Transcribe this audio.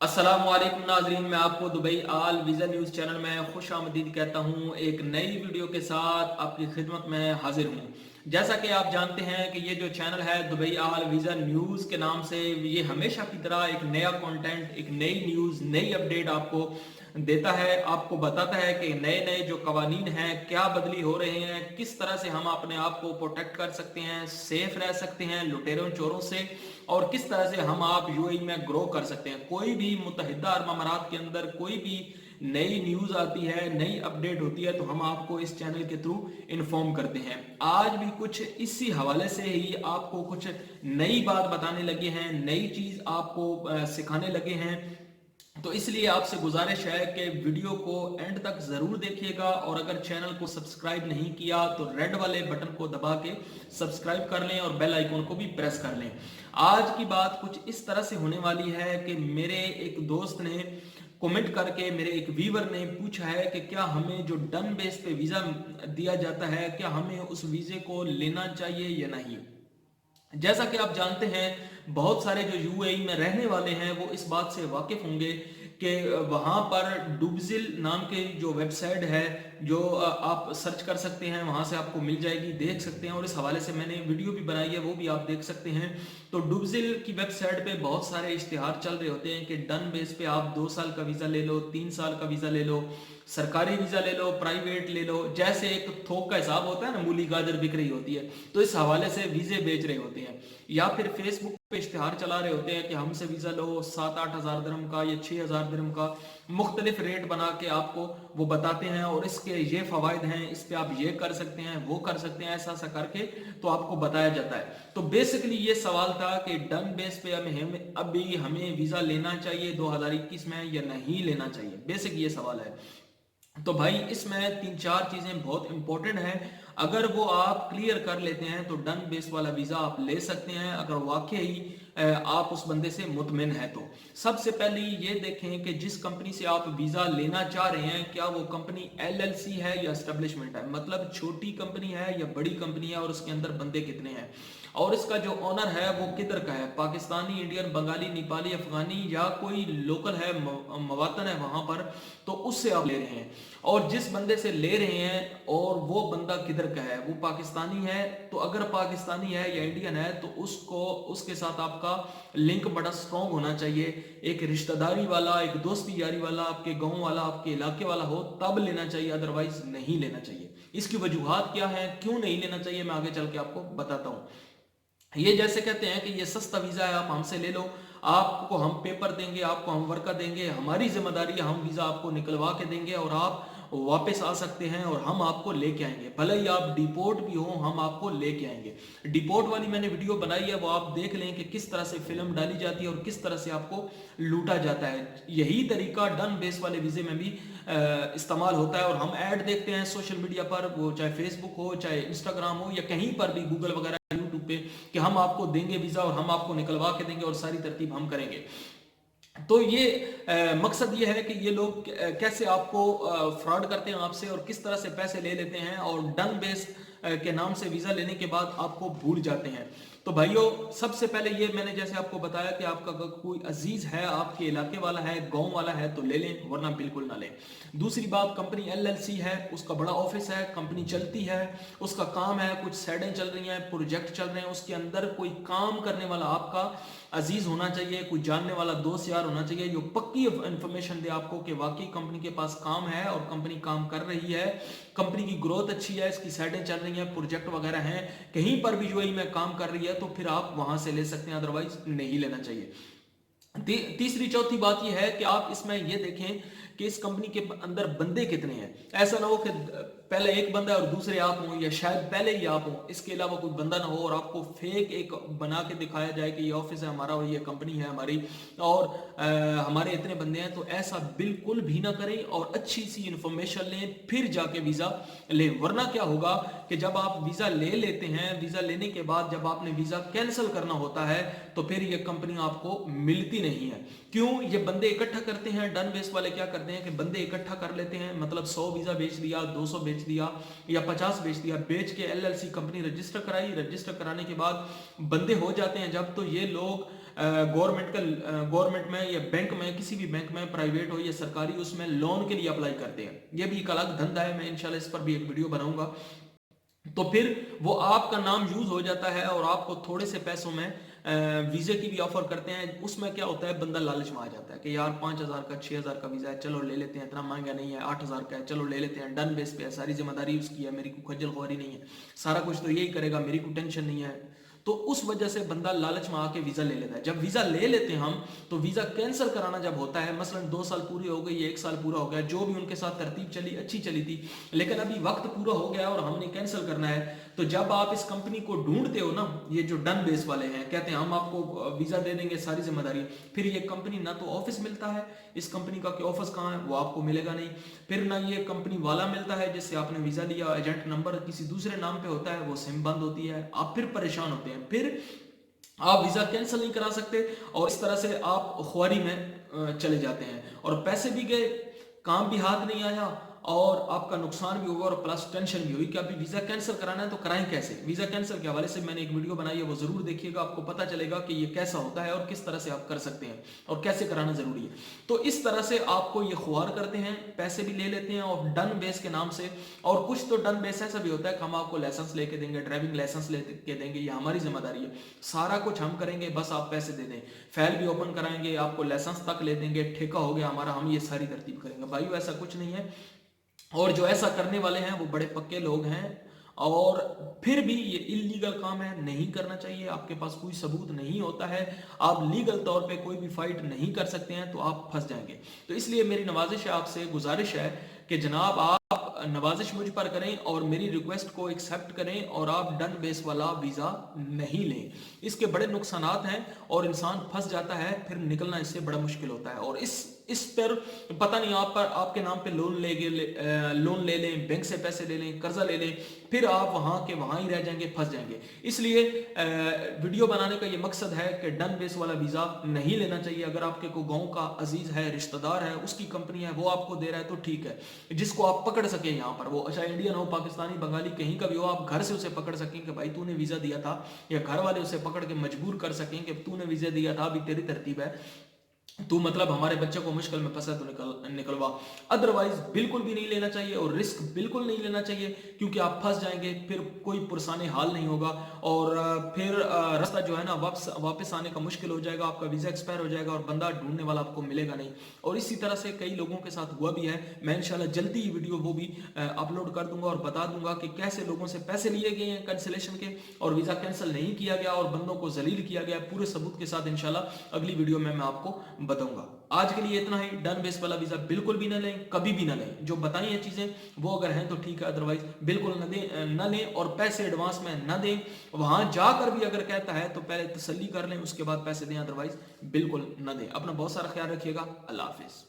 السلام علیکم ناظرین، میں آپ کو دبئی آل ویزا نیوز چینل میں خوش آمدید کہتا ہوں۔ ایک نئی ویڈیو کے ساتھ آپ کی خدمت میں حاضر ہوں۔ جیسا کہ آپ جانتے ہیں کہ یہ جو چینل ہے دبئی آل ویزا نیوز کے نام سے، یہ ہمیشہ کی طرح ایک نیا کنٹینٹ، ایک نئی نیوز، نئی اپڈیٹ آپ کو دیتا ہے، آپ کو بتاتا ہے کہ نئے نئے جو قوانین ہیں کیا بدلی ہو رہے ہیں، کس طرح سے ہم اپنے آپ کو پروٹیکٹ کر سکتے ہیں، سیف رہ سکتے ہیں لٹیروں چوروں سے، اور کس طرح سے ہم آپ یو اے میں گرو کر سکتے ہیں۔ کوئی بھی متحدہ عرب امارات کے اندر کوئی بھی نئی نیوز آتی ہے، نئی اپڈیٹ ہوتی ہے، تو ہم آپ کو اس چینل کے تھرو انفارم کرتے ہیں۔ آج بھی کچھ اسی حوالے سے ہی آپ کو کچھ نئی بات بتانے لگے ہیں، نئی چیز آپ کو سکھانے لگے ہیں، تو اس لیے آپ سے گزارش ہے کہ ویڈیو کو اینڈ تک ضرور دیکھیے گا، اور اگر چینل کو سبسکرائب نہیں کیا تو ریڈ والے بٹن کو دبا کے سبسکرائب کر لیں اور بیل آئیکن کو بھی پریس کر لیں۔ آج کی بات کچھ اس طرح سے ہونے والی ہے کہ میرے ایک دوست نے کومنٹ کر کے، میرے ایک ویور نے پوچھا ہے کہ کیا ہمیں جو ڈن بیس پہ ویزا دیا جاتا ہے، کیا ہمیں اس ویزے کو لینا چاہیے یا نہیں۔ جیسا کہ آپ جانتے ہیں، بہت سارے جو یو اے ای میں رہنے والے ہیں وہ اس بات سے واقف ہوں گے کہ وہاں پر ڈوبزل نام کے جو ویب سائٹ ہے، جو آپ سرچ کر سکتے ہیں، وہاں سے آپ کو مل جائے گی، دیکھ سکتے ہیں، اور اس حوالے سے میں نے ویڈیو بھی بنائی ہے، وہ بھی آپ دیکھ سکتے ہیں۔ تو ڈوبزل کی ویب سائٹ پہ بہت سارے اشتہار چل رہے ہوتے ہیں کہ ڈن بیس پہ آپ 2 سال کا ویزا لے لو، 3 سال کا ویزا لے لو، سرکاری ویزا لے لو، پرائیویٹ لے لو، جیسے ایک تھوک کا حساب ہوتا ہے نا، مولی گاجر بک رہی ہوتی ہے، تو اس حوالے سے ویزے بیچ رہے ہوتے ہیں۔ یا پھر فیس بک پہ اشتہار چلا رہے ہوتے ہیں کہ ہم سے ویزا لو، 7-8 ہزار درہم کا یا 6 ہزار درہم کا، مختلف ریٹ بنا کے آپ کو وہ بتاتے ہیں، اور اس کے یہ فوائد ہیں، اس پہ آپ یہ کر سکتے ہیں، وہ کر سکتے ہیں، ایسا کر کے تو آپ کو بتایا جاتا ہے۔ تو بیسکلی یہ سوال تھا کہ ڈن بیس پہ ابھی ہمیں ویزا لینا چاہیے 2021 میں یا نہیں لینا چاہیے، بیسک یہ سوال ہے۔ تو بھائی اس میں 3-4 چیزیں بہت امپورٹنٹ ہیں، اگر وہ آپ کلیئر کر لیتے ہیں تو ڈن بیس والا ویزا آپ لے سکتے ہیں، اگر واقعی آپ اس بندے سے مطمئن ہیں تو۔ سب سے پہلی یہ دیکھیں کہ جس کمپنی سے آپ ویزا لینا چاہ رہے ہیں، کیا وہ کمپنی ایل ایل سی ہے یا اسٹیبلشمنٹ ہے، مطلب چھوٹی کمپنی ہے یا بڑی کمپنی ہے، اور اس کے اندر بندے کتنے ہیں، اور اس کا جو اونر ہے وہ کدھر کا ہے، پاکستانی، انڈین، بنگالی، نیپالی، افغانی، یا کوئی لوکل ہے، مواطن ہے وہاں پر، تو اس سے آپ لے رہے ہیں۔ اور جس بندے سے لے رہے ہیں اور وہ بندہ کدھر کا ہے، وہ پاکستانی ہے، تو اگر پاکستانی ہے یا انڈین ہے تو اس کے ساتھ آپ کا لنک بڑا سٹرونگ ہونا چاہیے، ایک رشتہ داری والا، ایک دوستی یاری والا، آپ کے گاؤں والا، آپ کے علاقے والا ہو تب لینا چاہیے، ادروائز نہیں لینا چاہیے۔ اس کی وجوہات کیا ہیں، کیوں نہیں لینا چاہیے، میں آگے چل کے آپ کو بتاتا ہوں۔ یہ جیسے کہتے ہیں کہ یہ سستا ویزا ہے، آپ ہم سے لے لو، آپ کو ہم پیپر دیں گے، آپ کو ہم ورکہ دیں گے، ہماری ذمہ داری ہے، ہم ویزا آپ کو نکلوا کے دیں گے، اور آپ واپس آ سکتے ہیں، اور ہم آپ کو لے کے آئیں گے، بھلے ہی آپ ڈیپورٹ بھی ہوں، ہم آپ کو لے کے آئیں گے۔ ڈیپورٹ والی میں نے ویڈیو بنائی ہے، وہ آپ دیکھ لیں کہ کس طرح سے فلم ڈالی جاتی ہے اور کس طرح سے آپ کو لوٹا جاتا ہے۔ یہی طریقہ ڈن بیس والے ویزے میں بھی استعمال ہوتا ہے، اور ہم ایڈ دیکھتے ہیں سوشل میڈیا پر، وہ چاہے فیس بک ہو، چاہے انسٹاگرام ہو، یا کہیں پر بھی گوگل وغیرہ یوٹیوب پہ، کہ ہم آپ کو دیں گے ویزا اور ہم آپ کو نکلوا کے دیں گے اور ساری ترتیب ہم کریں گے۔ تو یہ مقصد یہ ہے کہ یہ لوگ کیسے آپ کو فراڈ کرتے ہیں آپ سے، اور کس طرح سے پیسے لے لیتے ہیں، اور ڈن بیس کے نام سے ویزا لینے کے بعد آپ کو بھول جاتے ہیں۔ تو بھائیو، سب سے پہلے یہ میں نے جیسے آپ کو بتایا کہ آپ کا کوئی عزیز ہے، آپ کے علاقے والا ہے، گاؤں والا ہے، تو لے لیں، ورنہ بالکل نہ لیں۔ دوسری بات، کمپنی ایل ایل سی ہے، اس کا بڑا آفس ہے، کمپنی چلتی ہے، اس کا کام ہے، کچھ سائڈیں چل رہی ہیں، پروجیکٹ چل رہے ہیں، اس کے اندر کوئی کام کرنے والا آپ کا عزیز ہونا چاہیے، کوئی جاننے والا دوست یار ہونا چاہیے، جو پکی انفارمیشن دے آپ کو کہ واقعی کمپنی کے پاس کام ہے اور کمپنی کام کر رہی ہے، کمپنی کی گروتھ اچھی ہے، اس کی سائڈیں چل رہی ہیں، پروجیکٹ وغیرہ ہیں، کہیں پر بھی جو میں کام کر رہی ہے، تو پھر آپ وہاں سے لے سکتے ہیں، ادروائز نہیں لینا چاہیے۔ تیسری چوتھی بات یہ ہے کہ آپ اس میں یہ دیکھیں کہ اس کمپنی کے اندر بندے کتنے ہیں۔ ایسا نہ ہو کہ پہلے ایک بندہ ہے اور دوسرے آپ ہوں، یا شاید پہلے ہی آپ ہوں، اس کے علاوہ کوئی بندہ نہ ہو، اور آپ کو فیک ایک بنا کے دکھایا جائے کہ یہ آفس ہے ہمارا اور یہ کمپنی ہے ہماری اور ہمارے اتنے بندے ہیں۔ تو ایسا بالکل بھی نہ کریں، اور اچھی سی انفارمیشن لیں، پھر جا کے ویزا لیں، ورنہ کیا ہوگا کہ جب آپ ویزا لے لیتے ہیں، ویزا لینے کے بعد جب آپ نے ویزا کینسل کرنا ہوتا ہے تو پھر یہ کمپنی آپ کو ملتی نہیں ہے۔ کیوں؟ یہ بندے اکٹھا کرتے ہیں، ڈن بیس والے کیا کرتے ہیں کہ بندے اکٹھا کر لیتے ہیں، مطلب 100 ویزا بیچ دیا، 200 بیچ دیا، یا 50 بیچ دیا، بیچ کے L L C company register کرائی، رجسٹر کرانے کے بعد بندے ہو جاتے ہیں جب، تو یہ لوگ گورنمنٹ میں یا بینک میں، کسی بھی بینک میں، پرائیویٹ ہو یا سرکاری، اس میں لون کے لیے اپلائی کرتے ہیں. یہ بھی ایک الگ دھندا ہے، میں انشاءاللہ اس پر بھی ایک ویڈیو بناؤں گا. تو پھر وہ آپ کا نام یوز ہو جاتا ہے اور آپ کو تھوڑے سے پیسوں میں ویزے کی بھی آفر کرتے ہیں. اس میں کیا ہوتا ہے، بندہ لالچ میں آ جاتا ہے کہ یار 5,000 کا 6,000 کا ویزا ہے، چلو لے لیتے ہیں، اتنا مہنگا نہیں ہے، 8,000 کا ہے، چلو لے لیتے ہیں، ڈن بیس پہ ہے، ساری ذمہ داری اس کی ہے، میری کوئی خجل خواری نہیں ہے، سارا کچھ تو یہی کرے گا، میری کوئی ٹینشن نہیں ہے. تو اس وجہ سے بندہ لالچ میں آ کے ویزا لے لیتا ہے. جب ویزا لے لیتے ہیں ہم، تو ویزا کینسل کرانا جب ہوتا ہے، مثلا 2 سال پوری ہو گئی یا 1 سال پورا ہو گیا، جو بھی ان کے ساتھ ترتیب چلی اچھی چلی تھی، لیکن ابھی وقت پورا ہو گیا اور ہم نے کینسل کرنا ہے، تو جب آپ اس کمپنی کو ڈھونڈتے ہو نا، یہ جو ڈن بیس والے ہیں کہتے ہیں ہم آپ کو ویزا دے دیں گے، ساری ذمہ داری، پھر یہ کمپنی نہ تو آفس ملتا ہے اس کمپنی کا کہ آفس کہاں ہے وہ آپ کو ملے گا نہیں، پھر نہ یہ کمپنی والا ملتا ہے جس سے آپ نے ویزا لیا، ایجنٹ نمبر کسی دوسرے نام پہ ہوتا ہے، وہ سم بند ہوتی ہے، آپ پھر پریشان ہوتے ہیں، پھر آپ ویزا کینسل نہیں کرا سکتے، اور اس طرح سے آپ خواری میں چلے جاتے ہیں، اور پیسے بھی گئے، کام بھی ہاتھ نہیں آیا، اور آپ کا نقصان بھی ہوا، اور پلس ٹینشن بھی ہوئی کہ ابھی ویزا کینسل کرانا ہے تو کرائیں کیسے. ویزا کینسل کے حوالے سے میں نے ایک ویڈیو بنائی ہے، وہ ضرور دیکھیے گا، آپ کو پتہ چلے گا کہ یہ کیسا ہوتا ہے اور کس طرح سے آپ کر سکتے ہیں اور کیسے کرانا ضروری ہے. تو اس طرح سے آپ کو یہ خوار کرتے ہیں، پیسے بھی لے لیتے ہیں اور ڈن بیس کے نام سے. اور کچھ تو ڈن بیس ایسا بھی ہوتا ہے کہ ہم آپ کو لائسنس لے کے دیں گے، ڈرائیونگ لائسنس لے کے دیں گے، یہ ہماری ذمہ داری ہے، سارا کچھ ہم کریں گے، بس آپ پیسے دے دیں، فائل بھی اوپن کرائیں گے، آپ کو لائسنس تک لے دیں گے، ٹھیکہ ہو گیا ہمارا، ہم یہ ساری ترتیب کریں گے. بھائیو ایسا کچھ نہیں ہے، اور جو ایسا کرنے والے ہیں وہ بڑے پکے لوگ ہیں، اور پھر بھی یہ اللیگل کام ہے، نہیں کرنا چاہیے. آپ کے پاس کوئی ثبوت نہیں ہوتا ہے، آپ لیگل طور پہ کوئی بھی فائٹ نہیں کر سکتے ہیں، تو آپ پھنس جائیں گے. تو اس لیے میری نوازش ہے، آپ سے گزارش ہے کہ جناب آپ نوازش مجھ پر کریں اور میری ریکویسٹ کو ایکسیپٹ کریں، اور آپ ڈن بیس والا ویزا نہیں لیں. اس کے بڑے نقصانات ہیں اور انسان پھنس جاتا ہے، پھر نکلنا اس سے بڑا مشکل ہوتا ہے. اور اس پر پتہ نہیں آپ کے نام پہ لون لے لیں، بینک سے پیسے لے لیں، قرضہ لے لیں، پھر آپ وہاں کے وہاں ہی رہ جائیں گے، پھنس جائیں گے. اس لیے ویڈیو بنانے کا یہ مقصد ہے کہ ڈن بیس والا ویزا نہیں لینا چاہیے. اگر آپ کے کوئی گاؤں کا عزیز ہے، رشتہ دار ہے، اس کی کمپنی ہے، وہ آپ کو دے رہا ہے تو ٹھیک ہے، جس کو آپ پکڑ سکیں یہاں پر، وہ چاہے انڈین ہو، پاکستانی، بنگالی، کہیں کا بھی ہو، آپ گھر سے اسے پکڑ سکیں کہ بھائی تو نے ویزا دیا تھا، یا گھر والے اسے پکڑ کے مجبور کر سکیں کہ تو نے ویزا دیا تھا، ابھی تیری ترتیب ہے، تو مطلب ہمارے بچے کو مشکل میں پھنسا تو نکلوا. ادروائز بالکل بھی نہیں لینا چاہیے، اور رسک بالکل نہیں لینا چاہیے، کیونکہ آپ پھنس جائیں گے، پھر کوئی پرسان حال نہیں ہوگا، اور پھر راستہ جو ہے نا واپس آنے کا مشکل ہو جائے گا، آپ کا ویزا ایکسپائر ہو جائے گا، اور بندہ ڈھونڈنے والا آپ کو ملے گا نہیں. اور اسی طرح سے کئی لوگوں کے ساتھ ہوا بھی ہے. میں انشاءاللہ جلدی ہی ویڈیو وہ بھی اپلوڈ کر دوں گا اور بتا دوں گا کہ کیسے لوگوں سے پیسے لیے گئے ہیں کینسلیشن کے، اور ویزا کینسل نہیں کیا گیا، اور بندوں کو ذلیل کیا گیا، پورے ثبوت کے ساتھ. انشاءاللہ اگلی ویڈیو میں آپ کو بتاؤں گا. آج کے لیے اتنا ہی. ڈن بیس والا ویزا بالکل بھی نہ لیں، کبھی بھی نہ لیں. جو بتائی ہیں چیزیں وہ اگر ہیں تو ٹھیک ہے، ادروائز بالکل نہ لیں، اور پیسے ایڈوانس میں نہ دیں. وہاں جا کر بھی اگر کہتا ہے تو پہلے تسلی کر لیں، اس کے بعد پیسے دیں، ادروائز بالکل نہ دیں. اپنا بہت سارا خیال رکھیے گا. اللہ حافظ.